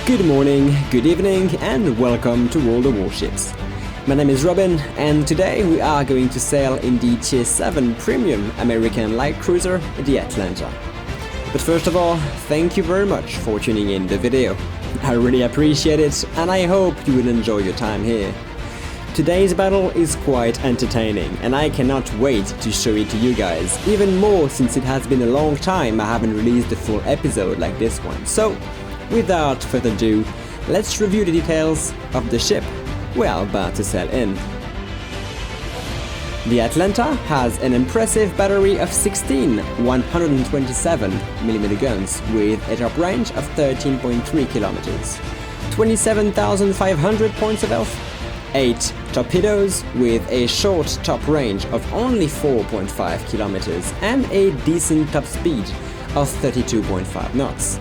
Good morning, good evening, and welcome to World of Warships. My name is Robin, and today we are going to sail in the Tier 7 Premium American Light Cruiser, the Atlanta. But first of all, thank you very much for tuning in the video. I really appreciate it, and I hope you will enjoy your time here. Today's battle is quite entertaining, and I cannot wait to show it to you guys, even more since it has been a long time I haven't released a full episode like this one. So, without further ado, let's review the details of the ship we are about to sail in. The Atlanta has an impressive battery of 16 127mm guns with a top range of 13.3 kilometers, 27,500 points of health, 8 torpedoes with a short top range of only 4.5 kilometers and a decent top speed of 32.5 knots.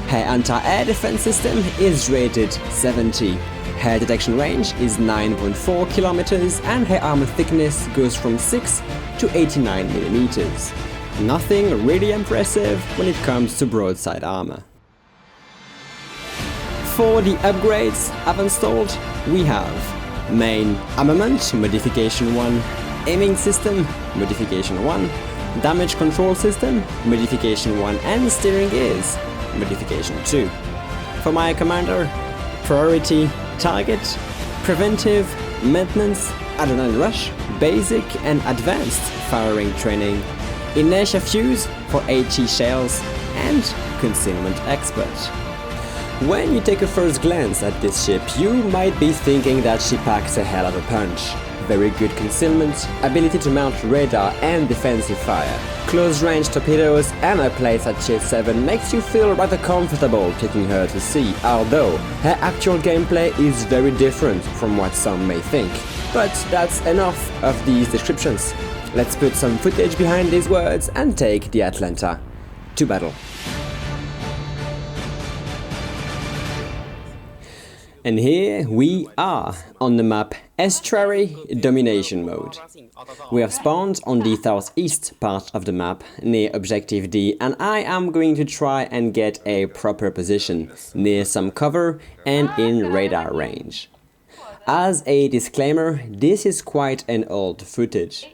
Her anti-air defense system is rated 70. Her detection range is 9.4 kilometers and her armor thickness goes from 6 to 89 millimeters. Nothing really impressive when it comes to broadside armor. For the upgrades I've installed, we have Main Armament Modification 1, Aiming System Modification 1, Damage Control System Modification 1 and Steering Gears Modification 2. For my commander, Priority, Target, Preventive, Maintenance, Adrenaline Rush, Basic and Advanced Firing Training, Inertia Fuse for AT shells, and Concealment Expert. When you take a first glance at this ship, you might be thinking that she packs a hell of a punch. Very good concealment, ability to mount radar and defensive fire, close-range torpedoes, and her place at Tier 7 makes you feel rather comfortable taking her to sea, although her actual gameplay is very different from what some may think. But that's enough of these descriptions. Let's put some footage behind these words and take the Atlanta to battle. And here we are on the map Estuary Domination Mode. We have spawned on the southeast part of the map near Objective D, and I am going to try and get a proper position near some cover and in radar range. As a disclaimer, this is quite an old footage.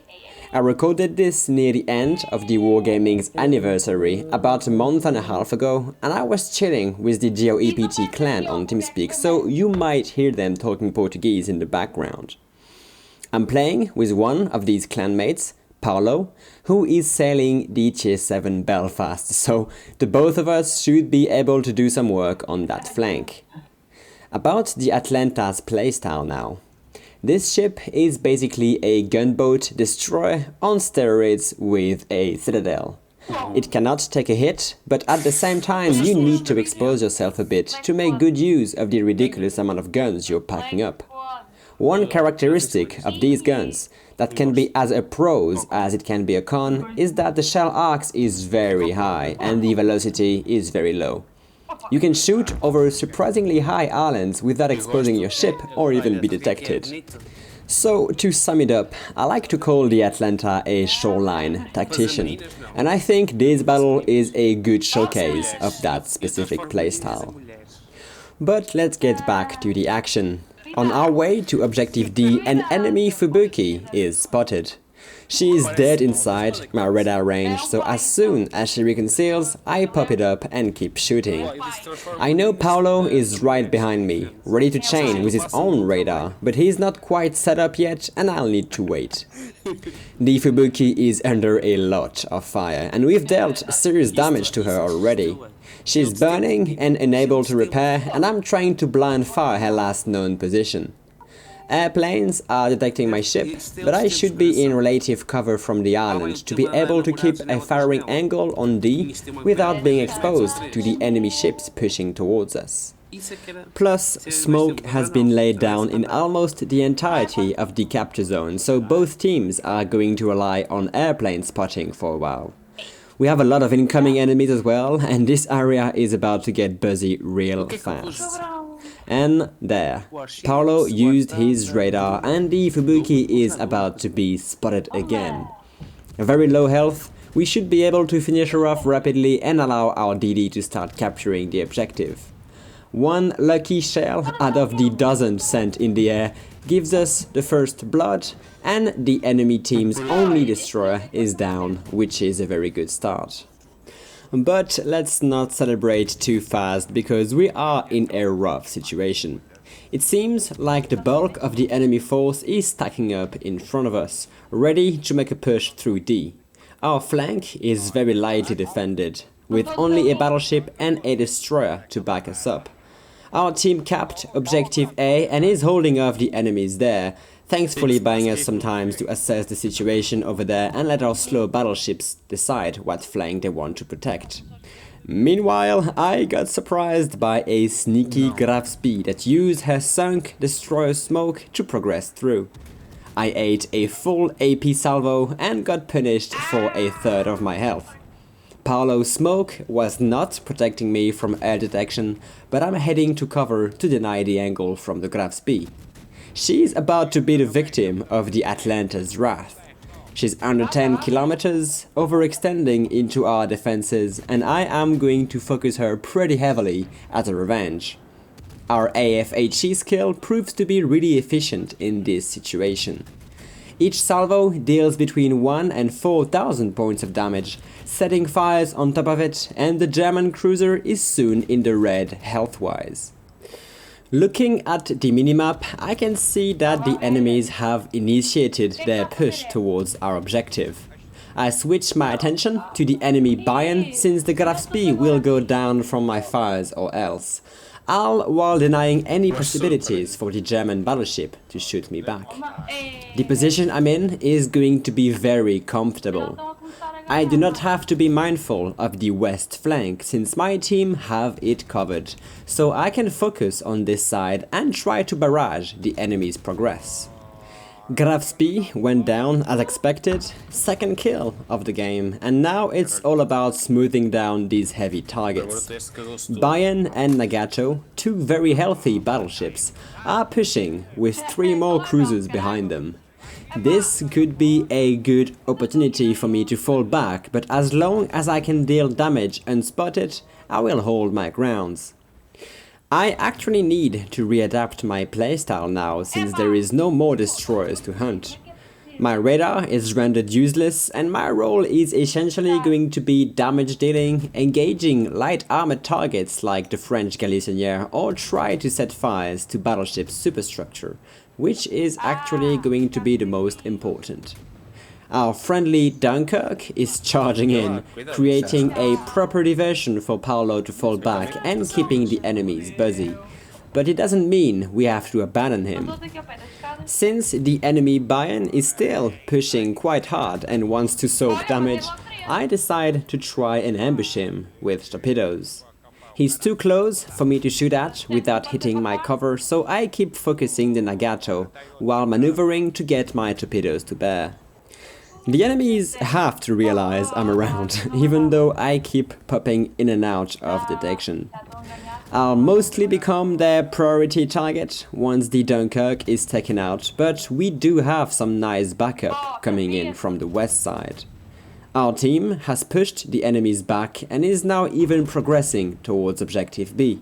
I recorded this near the end of the Wargaming's anniversary about a month and a half ago, and I was chilling with the GeoEPT clan on TeamSpeak, so you might hear them talking Portuguese in the background. I'm playing with one of these clanmates, Paulo, who is sailing the Tier 7 Belfast, so the both of us should be able to do some work on that flank. About the Atlanta's playstyle now. This ship is basically a gunboat destroyer on steroids with a citadel. It cannot take a hit, but at the same time you need to expose yourself a bit to make good use of the ridiculous amount of guns you're packing up. One characteristic of these guns, that can be as a pros as it can be a con, is that the shell arc is very high and the velocity is very low. You can shoot over surprisingly high islands without exposing your ship or even be detected. So, to sum it up, I like to call the Atlanta a Shoreline Tactician, and I think this battle is a good showcase of that specific playstyle. But let's get back to the action. On our way to Objective D, an enemy Fubuki is spotted. She is dead inside my radar range, so as soon as she reconceals, I pop it up and keep shooting. I know Paulo is right behind me, ready to chain with his own radar, but he's not quite set up yet and I'll need to wait. The Fubuki is under a lot of fire, and we've dealt serious damage to her already. She's burning and unable to repair, and I'm trying to blind fire her last known position. Airplanes are detecting my ship, but I should be in relative cover from the island to be able to keep a firing angle on D without being exposed to the enemy ships pushing towards us. Plus, smoke has been laid down in almost the entirety of the capture zone, so both teams are going to rely on airplane spotting for a while. We have a lot of incoming enemies as well, and this area is about to get busy real fast. And there, Paulo used his radar and the Fubuki is about to be spotted again. Very low health, we should be able to finish her off rapidly and allow our DD to start capturing the objective. One lucky shell out of the dozen sent in the air gives us the first blood, and the enemy team's only destroyer is down, which is a very good start. But let's not celebrate too fast, because we are in a rough situation. It seems like the bulk of the enemy force is stacking up in front of us, ready to make a push through D. Our flank is very lightly defended, with only a battleship and a destroyer to back us up. Our team capped Objective A and is holding off the enemies there, thankfully buying us some time to assess the situation over there and let our slow battleships decide what flank they want to protect. Meanwhile, I got surprised by a sneaky Graf Spee that used her sunk destroyer smoke to progress through. I ate a full AP salvo and got punished for a third of my health. Paolo's smoke was not protecting me from air detection, but I'm heading to cover to deny the angle from the Graf Spee. She's about to be the victim of the Atlanta's wrath. She's under 10 kilometers, overextending into our defenses, and I am going to focus her pretty heavily as a revenge. Our AFHE skill proves to be really efficient in this situation. Each salvo deals between 1 and 4,000 points of damage, setting fires on top of it, and the German cruiser is soon in the red health-wise. Looking at the minimap, I can see that the enemies have initiated their push towards our objective. I switch my attention to the enemy Bayern, since the Graf Spee will go down from my fires or else, all while denying any possibilities for the German battleship to shoot me back. The position I'm in is going to be very comfortable. I do not have to be mindful of the west flank, since my team have it covered, so I can focus on this side and try to barrage the enemy's progress. Graf Spee went down as expected, second kill of the game, and now it's all about smoothing down these heavy targets. Bayern and Nagato, two very healthy battleships, are pushing with 3 more cruisers behind them. This could be a good opportunity for me to fall back, but as long as I can deal damage unspotted, I will hold my grounds. I actually need to readapt my playstyle now, since there is no more destroyers to hunt. My radar is rendered useless, and my role is essentially going to be damage dealing, engaging light armored targets like the French Galissonière, or try to set fires to battleship's superstructure, which is actually going to be the most important. Our friendly Dunkirk is charging in, creating a proper diversion for Paolo to fall back and keeping the enemies busy. But it doesn't mean we have to abandon him. Since the enemy Bayern is still pushing quite hard and wants to soak damage, I decide to try and ambush him with torpedoes. He's too close for me to shoot at without hitting my cover, so I keep focusing the Nagato while maneuvering to get my torpedoes to bear. The enemies have to realize I'm around, even though I keep popping in and out of detection. I'll mostly become their priority target once the Dunkirk is taken out, but we do have some nice backup coming in from the west side. Our team has pushed the enemies back and is now even progressing towards Objective B.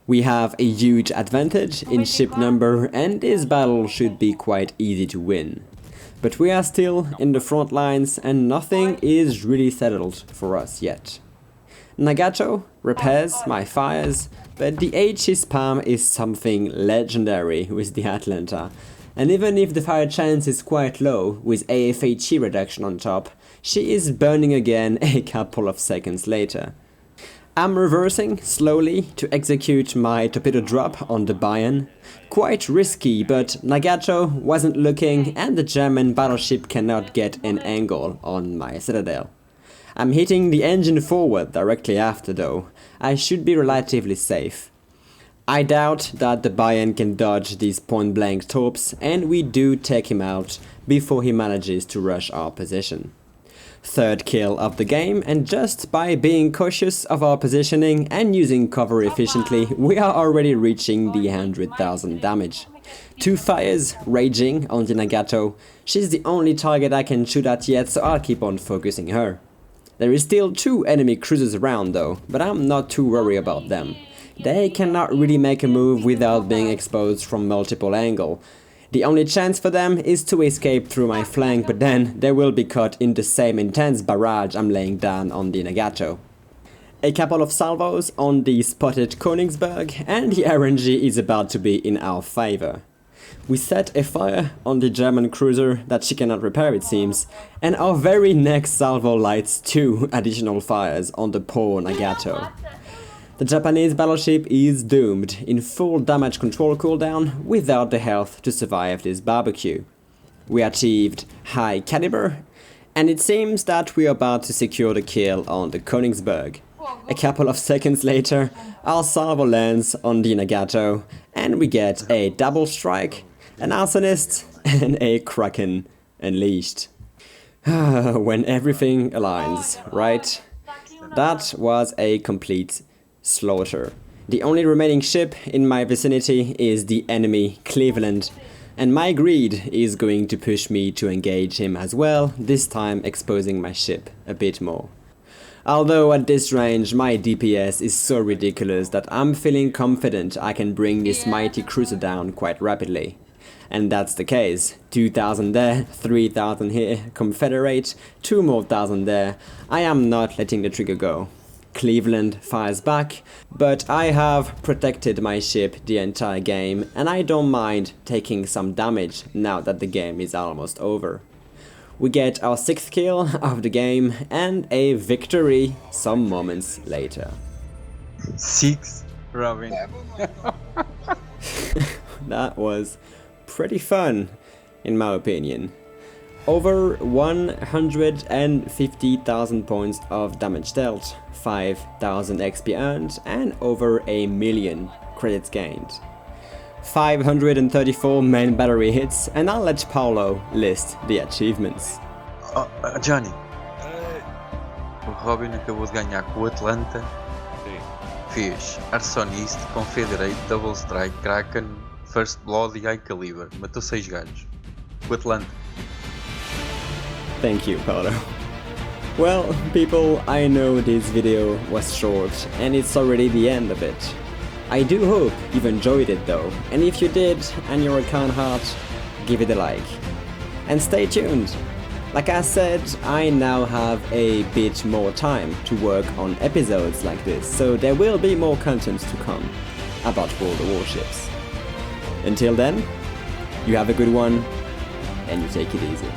We have a huge advantage in ship number, and this battle should be quite easy to win. But we are still in the front lines and nothing is really settled for us yet. Nagato repairs my fires, but the HE spam is something legendary with the Atlanta, and even if the fire chance is quite low with AFHE reduction on top, she is burning again a couple of seconds later. I'm reversing slowly to execute my torpedo drop on the Bayern. Quite risky, but Nagato wasn't looking and the German battleship cannot get an angle on my citadel. I'm hitting the engine forward directly after though. I should be relatively safe. I doubt that the Bayern can dodge these point-blank torps, and we do take him out before he manages to rush our position. Third kill of the game, and just by being cautious of our positioning and using cover efficiently, we are already reaching the 100,000 damage. 2 fires raging on the Nagato. She's the only target I can shoot at yet, so I'll keep on focusing her. There is still 2 enemy cruisers around though, but I'm not too worried about them. they cannot really make a move without being exposed from multiple angles. The only chance for them is to escape through my flank, but then they will be caught in the same intense barrage I'm laying down on the Nagato. A couple of salvos on the spotted Königsberg, and the RNG is about to be in our favor. We set a fire on the German cruiser that she cannot repair, it seems, and our very next salvo lights 2 additional fires on the poor Nagato. The Japanese battleship is doomed, in full damage control cooldown, without the health to survive this barbecue. We achieved high caliber, and it seems that we are about to secure the kill on the Königsberg. A couple of seconds later, our salvo lands on the Nagato, and we get a double strike, an arsonist, and a kraken unleashed. When everything aligns, right? That was a complete slaughter. The only remaining ship in my vicinity is the enemy Cleveland, and my greed is going to push me to engage him as well, this time exposing my ship a bit more. Although at this range my DPS is so ridiculous that I'm feeling confident I can bring this mighty cruiser down quite rapidly. And that's the case. 2,000 there, 3,000 here, Confederate, 2 more thousand there. I am not letting the trigger go. Cleveland fires back, but I have protected my ship the entire game, and I don't mind taking some damage now that the game is almost over. We get our 6th kill of the game and a victory some moments later. 6, Robin. That was pretty fun, in my opinion. Over 150,000 points of damage dealt, 5,000 XP earned, and over 1,000,000 credits gained. 534 main battery hits, and I'll let Paulo list the achievements. Johnny, o Robin acabou de ganhar com o Atlanta. Fez Arsonist, Confederate, Double Strike, Kraken, First Blood e High Caliber. Matou 6 gajos. Com o Atlanta. Thank you, Paulo. Well, people, I know this video was short, and it's already the end of it. I do hope you've enjoyed it though, and if you did and you're a kind heart, give it a like. And stay tuned! Like I said, I now have a bit more time to work on episodes like this, so there will be more content to come about World of Warships. Until then, you have a good one, and you take it easy.